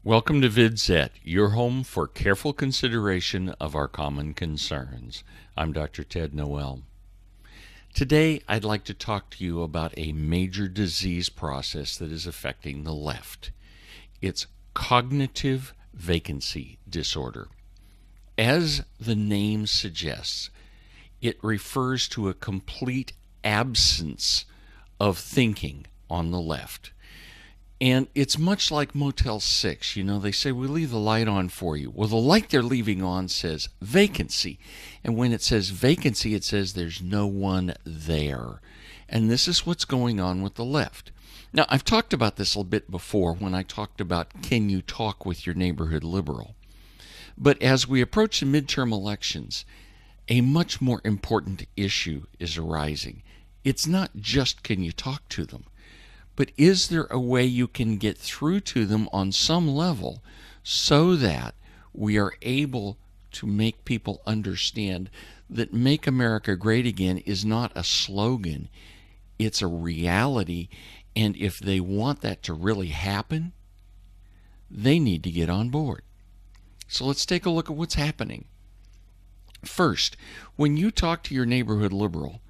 Welcome to VidSet, your home for careful consideration of our common concerns. I'm Dr. Ted Noel. Today, I'd like to talk to you about a major disease process that is affecting the left. It's Cognitive Vacancy Disorder. As the name suggests, it refers to a complete absence of thinking on the left. And it's much like Motel 6. You know, they say, we leave the light on for you. Well, the light they're leaving on says vacancy. And when it says vacancy, it says there's no one there. And this is what's going on with the left. Now, I've talked about this a bit before when I talked about can you talk with your neighborhood liberal. But as we approach the midterm elections, a much more important issue is arising. It's not just can you talk to them, but is there a way you can get through to them on some level so that we are able to make people understand that Make America Great Again is not a slogan, it's a reality, and if they want that to really happen, they need to get on board. So let's take a look at what's happening. First, when you talk to your neighborhood liberal,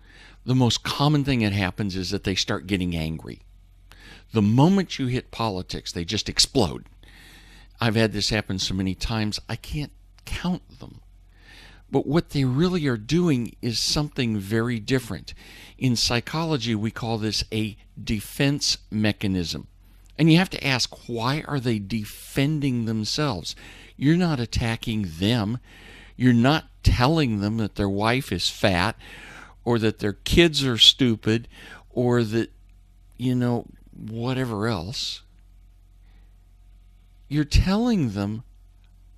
the most common thing that happens is that they start getting angry. The moment you hit politics, they just explode. I've had this happen so many times, I can't count them. But what they really are doing is something very different. In psychology, we call this a defense mechanism. And you have to ask, why are they defending themselves? You're not attacking them. You're not telling them that their wife is fat or that their kids are stupid or that, whatever else. You're telling them,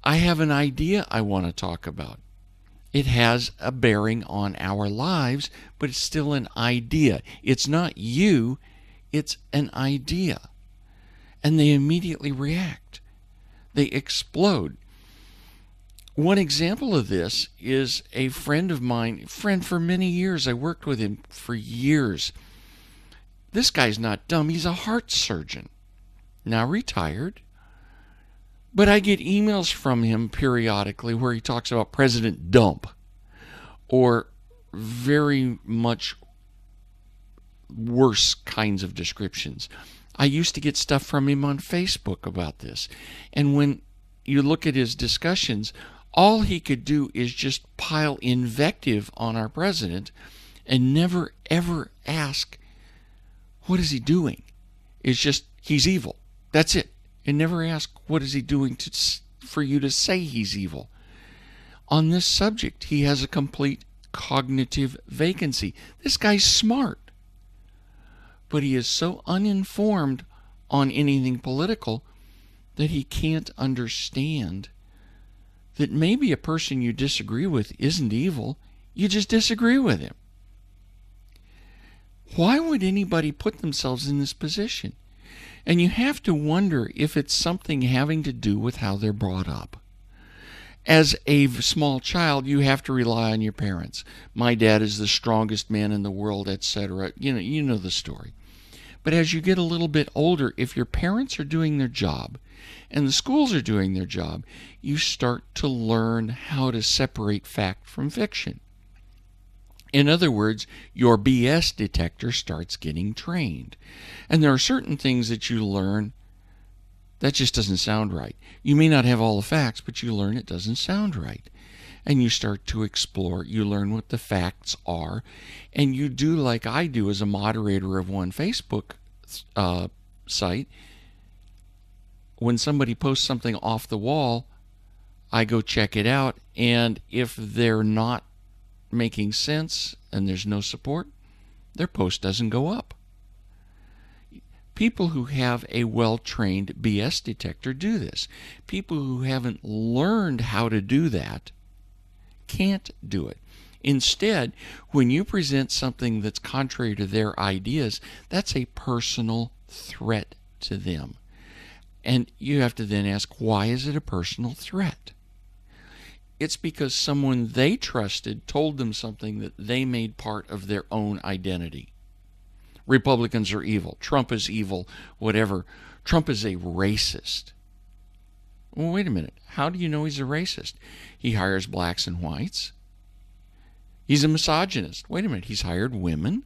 I have an idea I want to talk about. It has a bearing on our lives, but it's still an idea. It's not you, it's an idea. And they immediately react. They explode. One example of this is a friend of mine, friend for many years. I worked with him for years. This guy's not dumb. He's a heart surgeon, now retired. But I get emails from him periodically where he talks about President Dump or very much worse kinds of descriptions. I used to get stuff from him on Facebook about this. And when you look at his discussions, all he could do is just pile invective on our president and never, ever ask, what is he doing? It's just, he's evil. That's it. And never ask, what is he doing for you to say he's evil? On this subject, he has a complete cognitive vacancy. This guy's smart. But he is so uninformed on anything political that he can't understand that maybe a person you disagree with isn't evil. You just disagree with him. Why would anybody put themselves in this position? And you have to wonder if it's something having to do with how they're brought up. As a small child, you have to rely on your parents. My dad is the strongest man in the world, etc. You know the story. But as you get a little bit older, if your parents are doing their job and the schools are doing their job, you start to learn how to separate fact from fiction. In other words, your BS detector starts getting trained. And there are certain things that you learn that just doesn't sound right. You may not have all the facts, but you learn it doesn't sound right. And you start to explore. You learn what the facts are. And you do like I do as a moderator of one Facebook site. When somebody posts something off the wall, I go check it out. And if they're not making sense and there's no support, their post doesn't go up. People who have a well-trained BS detector do this. People who haven't learned how to do that can't do it. Instead, when you present something that's contrary to their ideas, that's a personal threat to them. And you have to then ask, why is it a personal threat? It's because someone they trusted told them something that they made part of their own identity. Republicans are evil. Trump is evil. Whatever. Trump is a racist. Well, wait a minute. How do you know he's a racist? He hires blacks and whites. He's a misogynist. Wait a minute. He's hired women.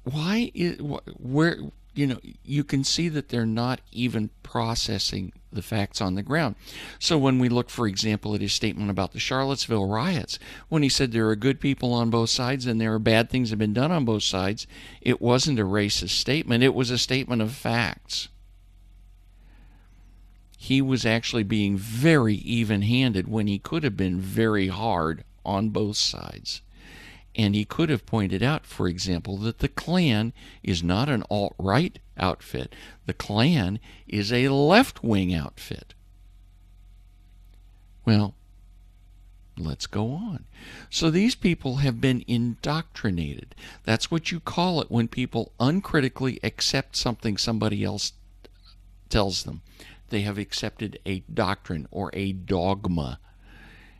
Why is where you can see that they're not even processing the facts on the ground. So when we look, for example, at his statement about the Charlottesville riots, when he said there are good people on both sides and there are bad things that have been done on both sides, it wasn't a racist statement. It was a statement of facts. He was actually being very even-handed when he could have been very hard on both sides. And he could have pointed out, for example, that the Klan is not an alt-right outfit. The Klan is a left-wing outfit. Well, let's go on. So these people have been indoctrinated. That's what you call it when people uncritically accept something somebody else tells them. They have accepted a doctrine or a dogma,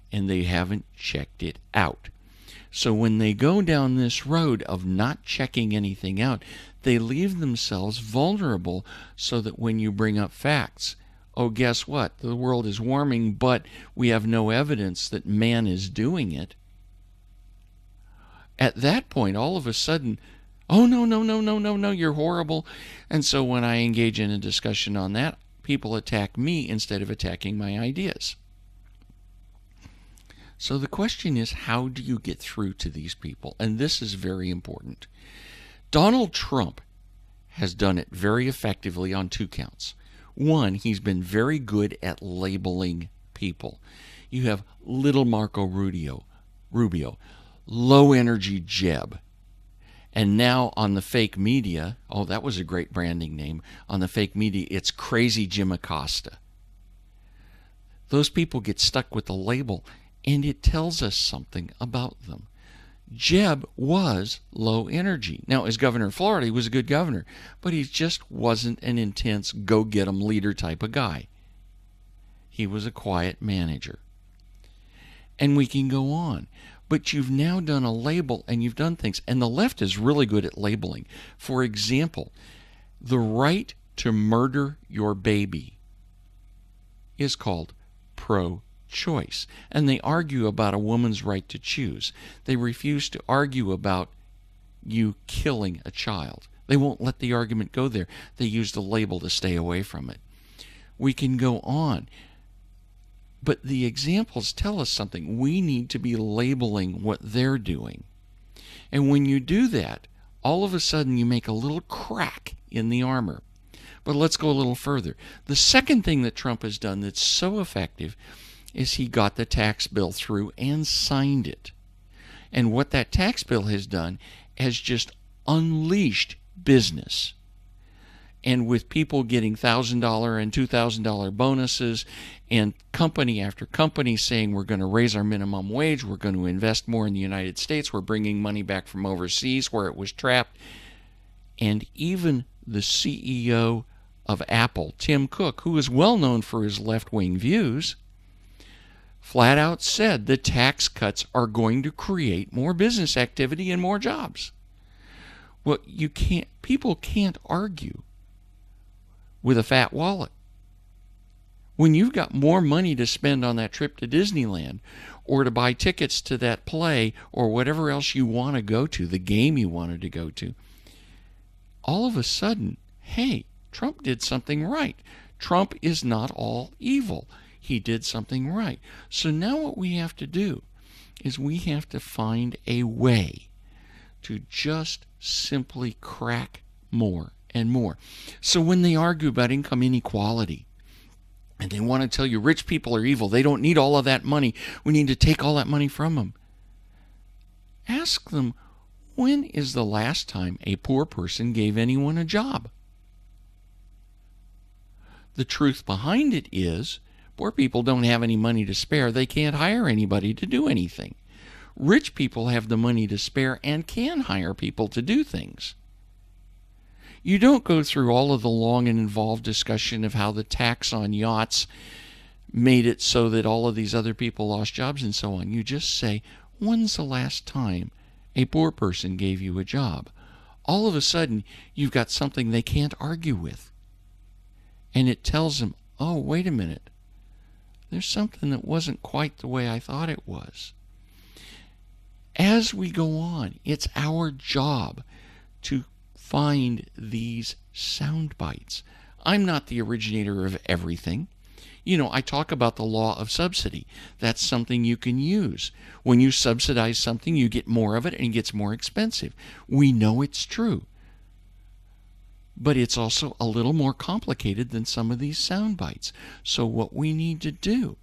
and they haven't checked it out. So when they go down this road of not checking anything out, they leave themselves vulnerable so that when you bring up facts, oh, guess what? The world is warming, but we have no evidence that man is doing it. At that point, all of a sudden, oh, no, you're horrible. And so when I engage in a discussion on that, people attack me instead of attacking my ideas. So the question is, how do you get through to these people? And this is very important. Donald Trump has done it very effectively on two counts. One, he's been very good at labeling people. You have little Marco Rubio, low energy Jeb. And now on the fake media, oh, that was a great branding name. On the fake media, it's crazy Jim Acosta. Those people get stuck with the label, and it tells us something about them. Jeb was low energy. Now, as governor of Florida, he was a good governor, but he just wasn't an intense go-get-em leader type of guy. He was a quiet manager. And we can go on. But you've now done a label and you've done things. And the left is really good at labeling. For example, the right to murder your baby is called pro-choice. And they argue about a woman's right to choose. They refuse to argue about you killing a child. They won't let the argument go there. They use the label to stay away from it. We can go on. But the examples tell us something. We need to be labeling what they're doing. And when you do that, all of a sudden you make a little crack in the armor. But let's go a little further. The second thing that Trump has done that's so effective is he got the tax bill through and signed it. And what that tax bill has done has just unleashed business. And with people getting $1,000 and $2,000 bonuses, and company after company saying we're going to raise our minimum wage, we're going to invest more in the United States, we're bringing money back from overseas where it was trapped. And even the CEO of Apple, Tim Cook, who is well known for his left-wing views, flat out said the tax cuts are going to create more business activity and more jobs. Well, people can't argue with a fat wallet. When you've got more money to spend on that trip to Disneyland or to buy tickets to that play or whatever else you want to go to, the game you wanted to go to, all of a sudden, hey, Trump did something right. Trump is not all evil. He did something right. So now what we have to do is we have to find a way to just simply crack more and more. So when they argue about income inequality, and they want to tell you rich people are evil, they don't need all of that money, we need to take all that money from them. Ask them, when is the last time a poor person gave anyone a job? The truth behind it is, poor people don't have any money to spare. They can't hire anybody to do anything. Rich people have the money to spare and can hire people to do things. You don't go through all of the long and involved discussion of how the tax on yachts made it so that all of these other people lost jobs and so on. You just say, when's the last time a poor person gave you a job? All of a sudden, you've got something they can't argue with. and it tells them, oh, wait a minute, there's something that wasn't quite the way I thought it was. As we go on, it's our job to find these sound bites. I'm not the originator of everything. You know, I talk about the law of subsidy. That's something you can use. When you subsidize something, you get more of it and it gets more expensive. We know it's true. But it's also a little more complicated than some of these sound bites. So what we need to do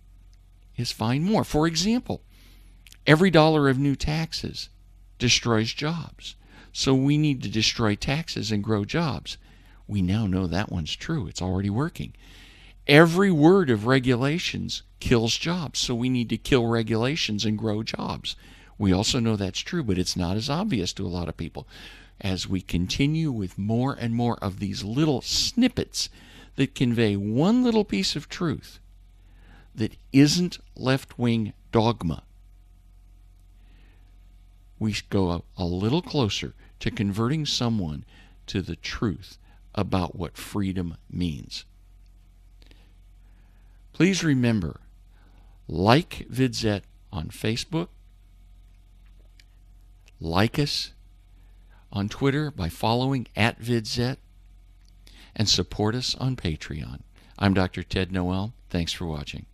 is find more. For example, every dollar of new taxes destroys jobs. So we need to destroy taxes and grow jobs. We now know that one's true. It's already working. Every word of regulations kills jobs. So we need to kill regulations and grow jobs. We also know that's true, but it's not as obvious to a lot of people. As we continue with more and more of these little snippets that convey one little piece of truth that isn't left-wing dogma, we go a little closer to converting someone to the truth about what freedom means. Please remember, like VidZet on Facebook, like us on Twitter by following @VidZet, and support us on Patreon. I'm Dr. Ted Noel. Thanks for watching.